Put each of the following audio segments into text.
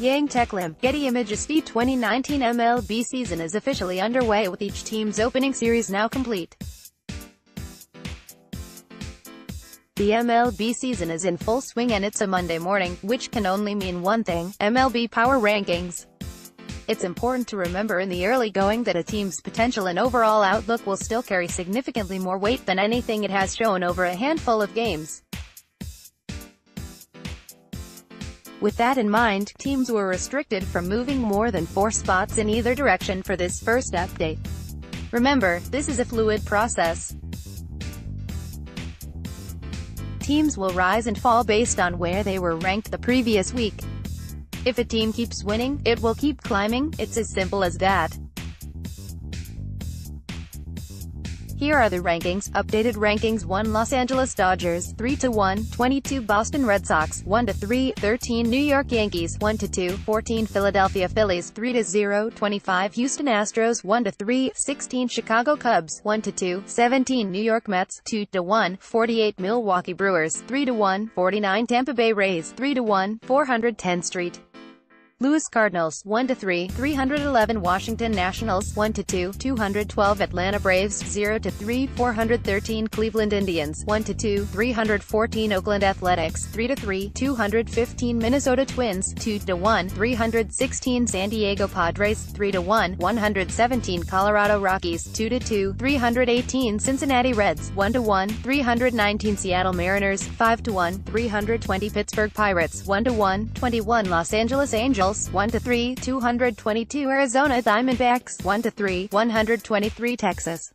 Yong Teck Lim, Getty ImagesThe 2019 MLB season is officially underway with each team's opening series now complete. The MLB season is in full swing and it's a Monday morning, which can only mean one thing: MLB Power Rankings. It's important to remember in the early going that a team's potential and overall outlook will still carry significantly more weight than anything it has shown over a handful of games. With that in mind, teams were restricted from moving more than 4 spots in either direction for this first update. Remember, this is a fluid process. Teams will rise and fall based on where they were ranked the previous week. If a team keeps winning, it will keep climbing. It's as simple as that. Here are the rankings. Updated rankings: 1 Los Angeles Dodgers, 3-1, 22 Boston Red Sox, 1-3, 13 New York Yankees, 1-2, 14 Philadelphia Phillies, 3-0, 25 Houston Astros, 1-3, 16 Chicago Cubs, 1-2, 17 New York Mets, 2-1, 48 Milwaukee Brewers, 3-1, 49 Tampa Bay Rays, 3-1, 410 St. Louis Cardinals, 1-3, 311 Washington Nationals, 1-2, 212 Atlanta Braves, 0-3, 413 Cleveland Indians, 1-2, 314 Oakland Athletics, 3-3, 215 Minnesota Twins, 2-1, 316 San Diego Padres, 3-1, 117 Colorado Rockies, 2-2, 318 Cincinnati Reds, 1-1, 319 Seattle Mariners, 5-1, 320 Pittsburgh Pirates, 1-1, 21 Los Angeles Angels, 1-3, 222 Arizona Diamondbacks, 1-3, 123 Texas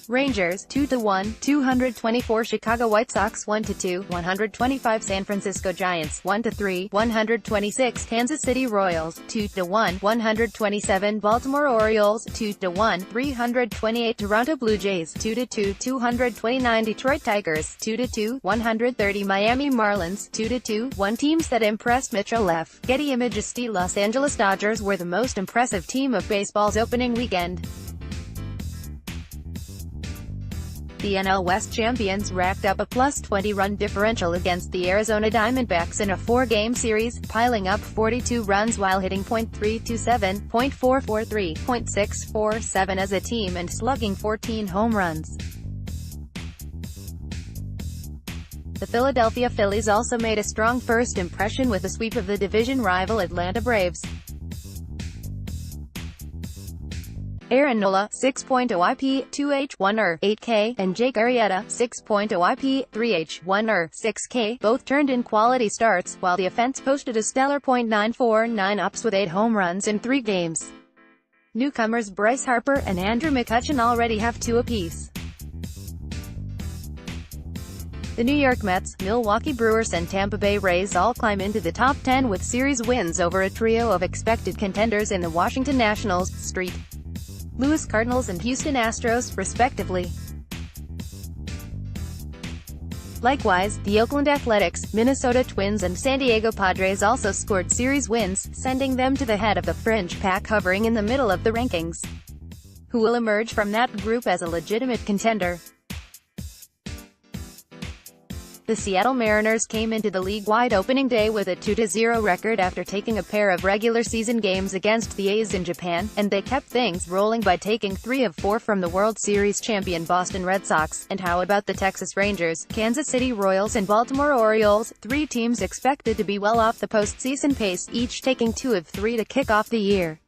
Rangers, 2-1, 224 Chicago White Sox, 1-2, 125 San Francisco Giants, 1-3, 126 Kansas City Royals, 2-1, 127 Baltimore Orioles, 2-1, 328 Toronto Blue Jays, 2-2, 229 Detroit Tigers, 2-2, 130 Miami Marlins, 2-2, 1 teams that impressed Mitchell F. Getty ImagesThe Los Angeles Dodgers were the most impressive team of baseball's opening weekend. The NL West champions racked up a +20 run differential against the Arizona Diamondbacks in a 4-game series, piling up 42 runs while hitting .327, .443, .647 as a team and slugging 14 home runs. The Philadelphia Phillies also made a strong first impression with a sweep of the division rival Atlanta Braves. Aaron Nola, 6.0 IP, 2H, 1 8K, and Jake Arrieta, 6.0 IP, 3H, 1 6K, both turned in quality starts, while the offense posted a stellar .949 ups with 8 home runs in 3 games. Newcomers Bryce Harper and Andrew McCutchen already have 2 apiece. The New York Mets, Milwaukee Brewers and Tampa Bay Rays all climb into the top 10 with series wins over a trio of expected contenders in the Washington Nationals, St. Louis Cardinals and Houston Astros, respectively. Likewise, the Oakland Athletics, Minnesota Twins and San Diego Padres also scored series wins, sending them to the head of the fringe pack hovering in the middle of the rankings. Who will emerge from that group as a legitimate contender? The Seattle Mariners came into the league-wide opening day with a 2-0 record after taking a pair of regular season games against the A's in Japan, and they kept things rolling by taking 3 of 4 from the World Series champion Boston Red Sox. And how about the Texas Rangers, Kansas City Royals and Baltimore Orioles, 3 teams expected to be well off the postseason pace, each taking 2 of 3 to kick off the year.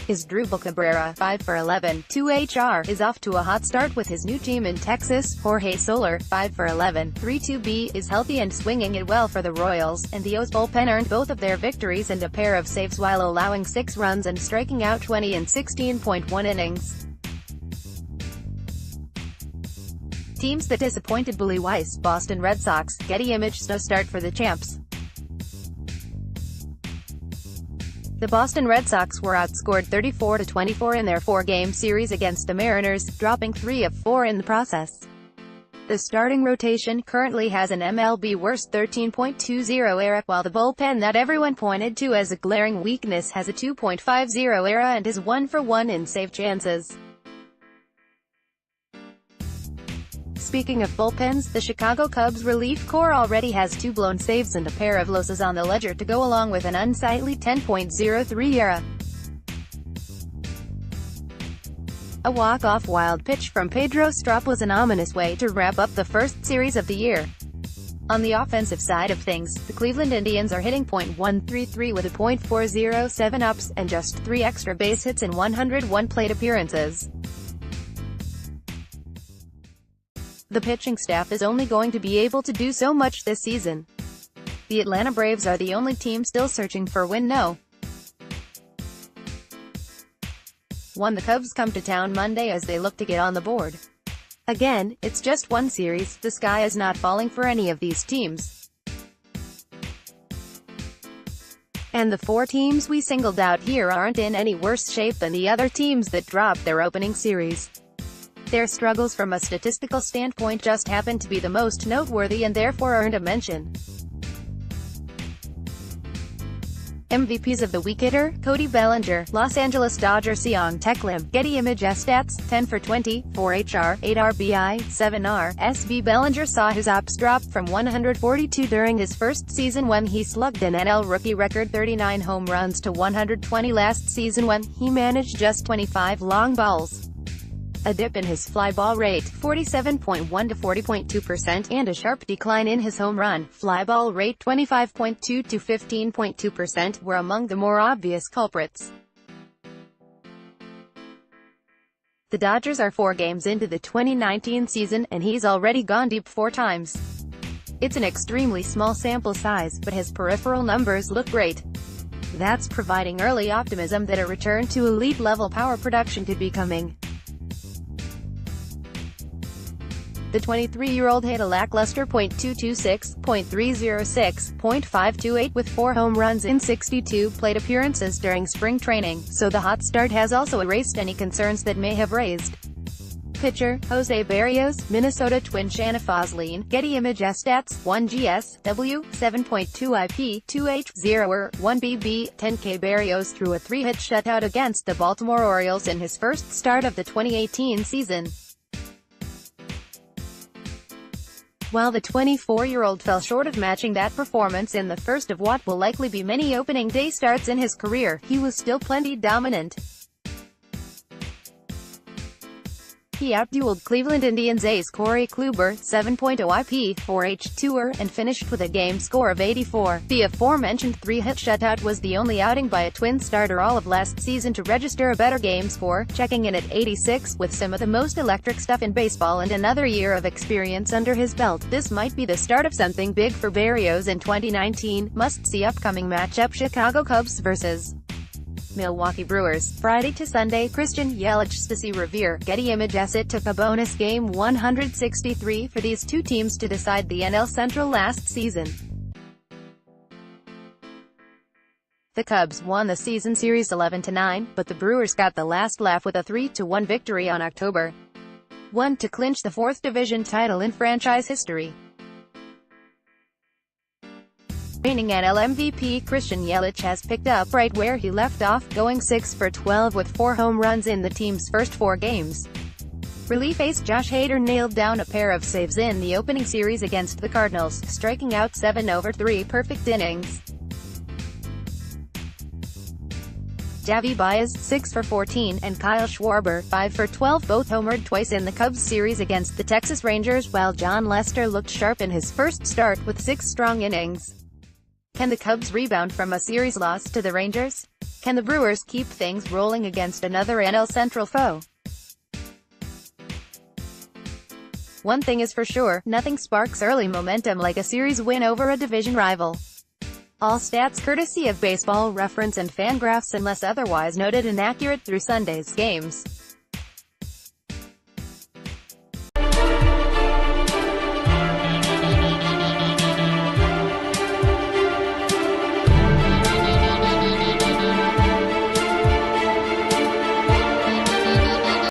Asdrubal Cabrera, 5 for 11, 2 HR, is off to a hot start with his new team in Texas. Jorge Soler, 5 for 11, 3-2B, is healthy and swinging it well for the Royals, and the O's bullpen earned both of their victories and a pair of saves while allowing 6 runs and striking out 20 in 16.1 innings. Teams that disappointed: Bully Weiss, Boston Red Sox, Getty ImagesThe start for the champs. The Boston Red Sox were outscored 34-24 in their 4-game series against the Mariners, dropping 3 of 4 in the process. The starting rotation currently has an MLB worst 13.20 ERA, while the bullpen that everyone pointed to as a glaring weakness has a 2.50 ERA and is 1 for 1 in save chances. Speaking of bullpens, the Chicago Cubs relief corps already has 2 blown saves and a pair of losses on the ledger to go along with an unsightly 10.03 ERA. A walk-off wild pitch from Pedro Strop was an ominous way to wrap up the first series of the year. On the offensive side of things, the Cleveland Indians are hitting .133 with a .407 ups, and just 3 extra base hits in 101 plate appearances. The pitching staff is only going to be able to do so much this season. The Atlanta Braves are the only team still searching for a win. The Cubs come to town Monday as they look to get on the board. Again, it's just one series, the sky is not falling for any of these teams. And the 4 teams we singled out here aren't in any worse shape than the other teams that dropped their opening series. Their struggles from a statistical standpoint just happen to be the most noteworthy and therefore earned a mention. MVPs of the week: hitter, Cody Bellinger, Los Angeles Dodgers Yong Teck Lim, Getty ImagesThe, 10 for 20, 4 HR, 8 RBI, 7 RSV. Bellinger saw his ops drop from 142 during his first season when he slugged an NL rookie record 39 home runs to 120 last season when he managed just 25 long balls. A dip in his fly ball rate, 47.1 to 40.2%, and a sharp decline in his home run, fly ball rate, 25.2 to 15.2%, were among the more obvious culprits. The Dodgers are 4 games into the 2019 season, and he's already gone deep 4 times. It's an extremely small sample size, but his peripheral numbers look great. That's providing early optimism that a return to elite-level power production could be coming. The 23-year-old hit a lackluster .226, .306, .528 with 4 home runs in 62 plate appearances during spring training, so the hot start has also erased any concerns that may have raised. Pitcher, Jose Berrios, Minnesota Twin Shanna Fosline, Getty ImagesThe, 1 GSW, 7.2 IP, 2H, 0 1 BB, 10K. Berrios threw a 3-hit shutout against the Baltimore Orioles in his first start of the 2018 season. While the 24-year-old fell short of matching that performance in the first of what will likely be many opening day starts in his career, he was still plenty dominant. He outdueled Cleveland Indians ace Corey Kluber, 7.0 IP, 4H, 2 and finished with a game score of 84. The aforementioned 3-hit shutout was the only outing by a Twin starter all of last season to register a better game score, checking in at 86, with some of the most electric stuff in baseball and another year of experience under his belt. This might be the start of something big for Berrios in 2019. Must-see upcoming matchup: Chicago Cubs vs. Milwaukee Brewers, Friday to Sunday. Christian Yelich Revere, Getty ImagesThe took a bonus game 163 for these 2 teams to decide the NL Central last season. The Cubs won the season series 11-9, but the Brewers got the last laugh with a 3-1 victory on October 1 to clinch the 4th division title in franchise history. Reigning NL MVP Christian Yelich has picked up right where he left off, going 6 for 12 with 4 home runs in the team's first 4 games. Relief ace Josh Hader nailed down a pair of saves in the opening series against the Cardinals, striking out 7 over 3 perfect innings. Javi Baez, 6 for 14, and Kyle Schwarber, 5 for 12, both homered twice in the Cubs series against the Texas Rangers, while John Lester looked sharp in his first start with 6 strong innings. Can the Cubs rebound from a series loss to the Rangers? Can the Brewers keep things rolling against another NL Central foe? One thing is for sure, nothing sparks early momentum like a series win over a division rival. All stats courtesy of Baseball Reference and Fangraphs unless otherwise noted and accurate through Sunday's games.